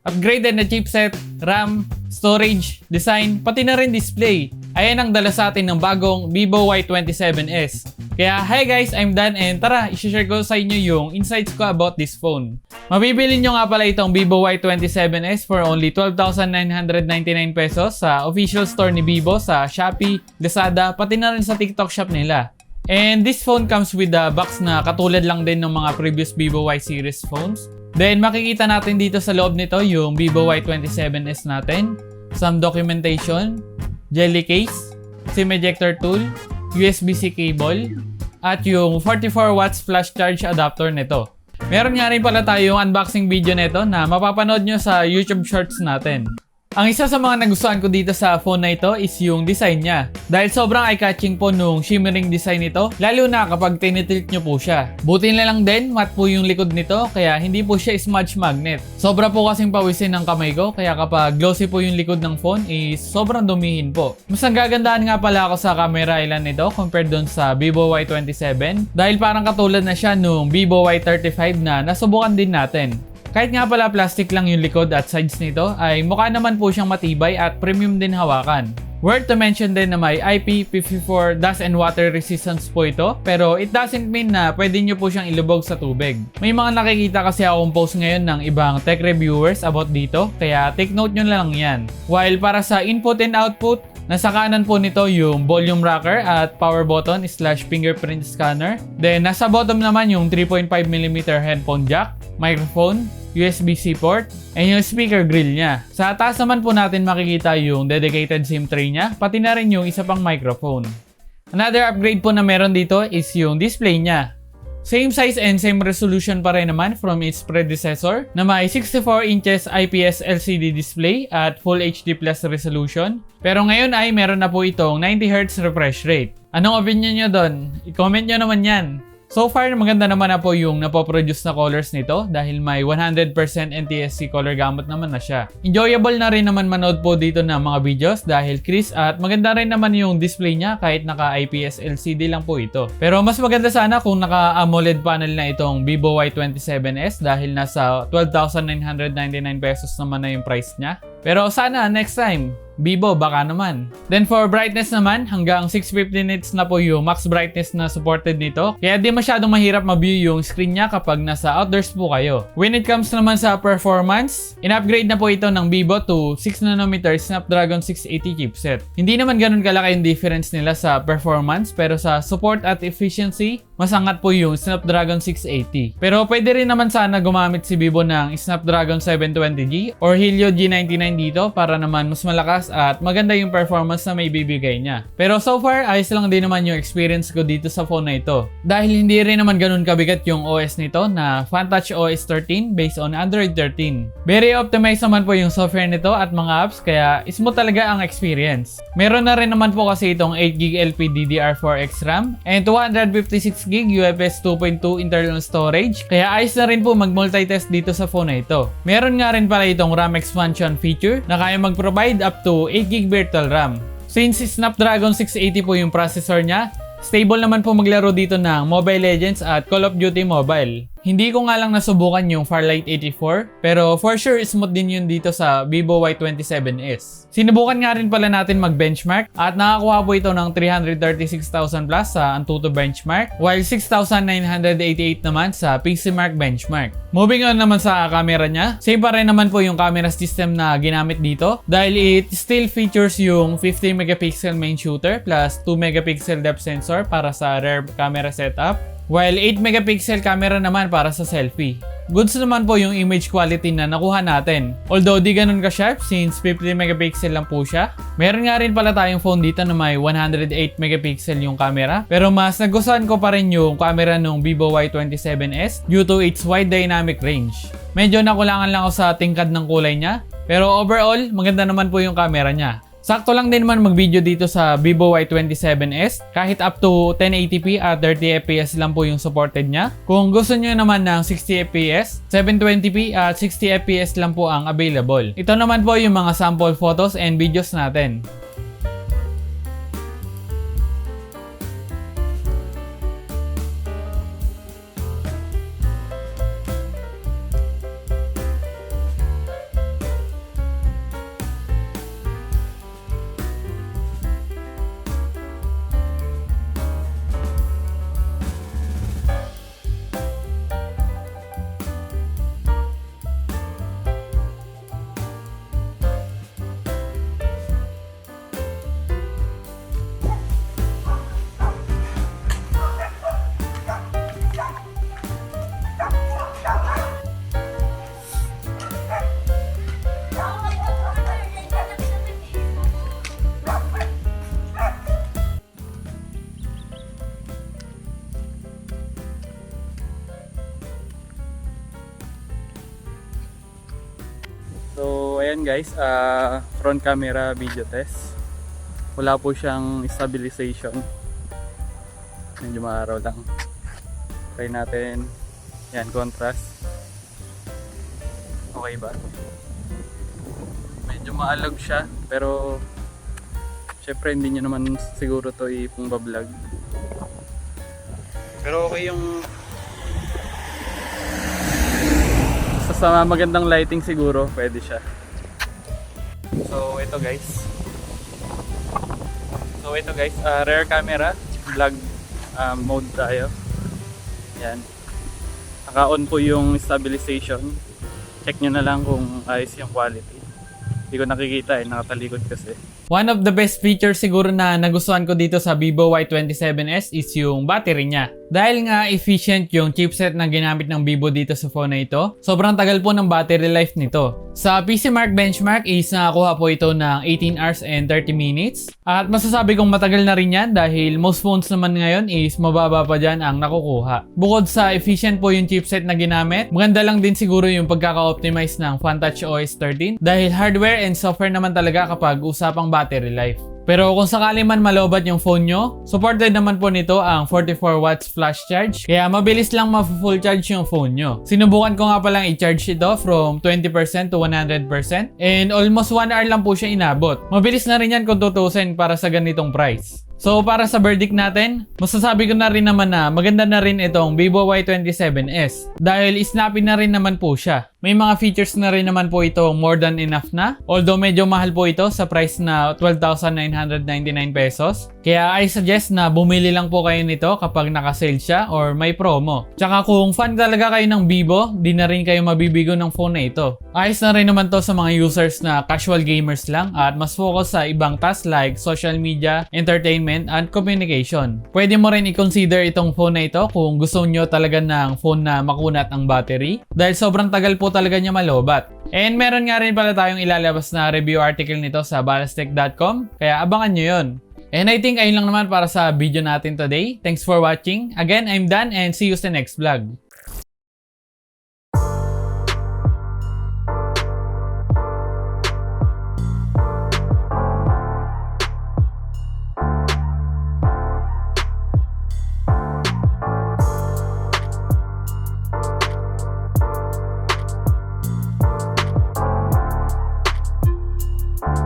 upgraded na chipset, RAM, storage, design, pati na rin display. Ayan ang dala sa atin ng bagong Vivo Y27s. Kaya hi guys, I'm Dan and tara, i-share ko sa inyo yung insights ko about this phone. Mabibili nyo nga pala itong Vivo Y27s for only 12,999 pesos sa official store ni Vivo sa Shopee, Lazada, pati na rin sa TikTok shop nila. And this phone comes with a box na katulad lang din ng mga previous Vivo Y series phones. Then makikita natin dito sa loob nito yung Vivo Y27s natin, some documentation, jelly case, SIM ejector tool, USB-C cable, at yung 44 watts flash charge adapter nito. Meron nga rin pala tayong unboxing video nito na mapapanood nyo sa YouTube Shorts natin. Ang isa sa mga nagustuhan ko dito sa phone na ito is yung design niya. Dahil sobrang eye-catching po nung shimmering design nito, lalo na kapag tinitilt nyo po siya. Buti na lang din, matte po yung likod nito, kaya hindi po siya smudge magnet. Sobra po kasing pawisin ng kamay ko, kaya kapag glossy po yung likod ng phone is sobrang dumihin po. Mas nagagandahan nga pala ako sa camera island nito compared dun sa Vivo Y27, dahil parang katulad na siya nung Vivo Y35 na nasubukan din natin. Kahit nga pala plastic lang yung likod at sides nito, ay mukha naman po siyang matibay at premium din hawakan. Worth to mention din na may IP54 dust and water resistance po ito, pero it doesn't mean na pwede nyo po siyang ilubog sa tubig. May mga nakikita kasi akong post ngayon ng ibang tech reviewers about dito, kaya take note nyo lang yan. While para sa input and output, nasa kanan po nito yung volume rocker at power button / fingerprint scanner. Then nasa bottom naman yung 3.5mm headphone jack, microphone, USB-C port, and yung speaker grill niya. Sa taas naman po natin makikita yung dedicated SIM tray niya, pati na rin yung isa pang microphone. Another upgrade po na meron dito is yung display niya. Same size and same resolution pa rin naman from its predecessor na may 64 inches IPS LCD display at Full HD Plus resolution. Pero ngayon ay meron na po itong 90Hz refresh rate. Anong opinion nyo doon? I-comment nyo naman yan. So far, maganda naman na po yung napoproduce na colors nito dahil may 100% NTSC color gamut naman na siya. Enjoyable na rin naman manood po dito ng mga videos dahil crisp at maganda rin naman yung display niya kahit naka IPS LCD lang po ito. Pero mas maganda sana kung naka AMOLED panel na itong Vivo Y27s dahil nasa 12,999 pesos naman na yung price niya. Pero sana next time, Vivo baka naman. Then for brightness naman, hanggang 650 nits na po yung max brightness na supported nito. Kaya di masyadong mahirap ma-view yung screen niya kapag nasa outdoors po kayo. When it comes naman sa performance, in-upgrade na po ito ng Vivo to 6nm Snapdragon 680 chipset. Hindi naman ganun kalaki yung difference nila sa performance, pero sa support at efficiency, mas angat po yung Snapdragon 680. Pero pwede rin naman sana gumamit si Vivo ng Snapdragon 720G or Helio G99 dito para naman mas malakas at maganda yung performance na may bibigay niya. Pero so far, ayos lang din naman yung experience ko dito sa phone na ito. Dahil hindi rin naman ganun kabigat yung OS nito na FunTouch OS 13 based on Android 13. Very optimized naman po yung software nito at mga apps kaya smooth talaga ang experience. Meron na rin naman po kasi itong 8GB LPDDR4X RAM and 256GB UFS 2.2 internal storage kaya ayos na rin po mag-multitask dito sa phone na ito. Meron nga rin pala itong RAM expansion feature na kaya mag-provide up to 8GB virtual RAM. Since Snapdragon 680 po yung processor niya, stable naman po maglaro dito ng Mobile Legends at Call of Duty Mobile. Hindi ko nga lang nasubukan yung Farlight 84, pero for sure smooth din yun dito sa Vivo Y27s. Sinubukan nga rin pala natin mag-benchmark at nakakuha po ito ng 336,000 plus sa Antutu benchmark, while 6,988 naman sa PCMark benchmark. Moving on naman sa camera niya, same pa rin naman po yung camera system na ginamit dito dahil it still features yung 50 megapixel main shooter plus 2 megapixel depth sensor para sa rear camera setup, while 8 megapixel camera naman para sa selfie. Goods naman po yung image quality na nakuha natin. Although di ganun ka-sharp since 50 megapixel lang po siya. Meron nga rin pala tayong phone dito na may 108 megapixel yung camera. Pero mas nagustuhan ko pa rin yung camera ng Vivo Y27s due to its wide dynamic range. Medyo nakulangan lang ako sa tingkad ng kulay niya. Pero overall, maganda naman po yung camera niya. Sakto lang din naman mag-video dito sa Vivo Y27s kahit up to 1080p at 30fps lang po yung supported niya. Kung gusto niyo naman ng 60fps, 720p at 60fps lang po ang available. Ito naman po yung mga sample photos and videos natin. So ayan guys, front camera video test. Wala po siyang stabilization. Medyo maaraw lang. Try natin. Yan, contrast. Okay ba? Medyo maalog siya, pero syempre hindi nyo naman siguro to ipong-vlog. Pero okay yung sa magandang lighting siguro pwede siya. So ito guys, rear camera, vlog mode tayo. Yan, naka-on po yung stabilization. Check nyo na lang kung ayos yung quality. Hindi ko nakikita nakatalikod kasi. One of the best features siguro na nagustuhan ko dito sa Vivo Y27s is yung battery niya. Dahil nga efficient yung chipset na ginamit ng Vivo dito sa phone na ito, sobrang tagal po ng battery life nito. Sa PCMark benchmark is nakakuha po ito ng 18 hours and 30 minutes. At masasabi kong matagal na rin yan dahil most phones naman ngayon is mababa pa dyan ang nakukuha. Bukod sa efficient po yung chipset na ginamit, maganda lang din siguro yung pagkaka-optimize ng FunTouch OS 13 dahil hardware and software naman talaga kapag usapang battery life. Pero kung sakali man malobat yung phone nyo, supported naman po nito ang 44 watts flash charge, kaya mabilis lang ma-full charge yung phone nyo. Sinubukan ko nga palang i-charge ito from 20% to 100% and almost 1 hour lang po siya inabot. Mabilis na rin yan kung tutusin para sa ganitong price. So para sa verdict natin, masasabi ko na rin naman na maganda na rin itong Vivo Y27s dahil snappy na rin naman po siya. May mga features na rin naman po ito more than enough na, although medyo mahal po ito sa price na 12,999 pesos. Kaya I suggest na bumili lang po kayo nito kapag naka-sale siya or may promo. Tsaka kung fan talaga kayo ng Vivo, di na rin kayo mabibigo ng phone na ito. Ayos na rin naman to sa mga users na casual gamers lang at mas focus sa ibang tasks like social media, entertainment, and communication. Pwede mo rin i-consider itong phone na ito kung gusto nyo talaga ng phone na makunat ang battery dahil sobrang tagal po talaga niya malobat. And meron nga rin pala tayong ilalabas na review article nito sa balastech.com kaya abangan nyo yun. And I think ayun lang naman para sa video natin today. Thanks for watching. Again, I'm Dan and see you sa next vlog.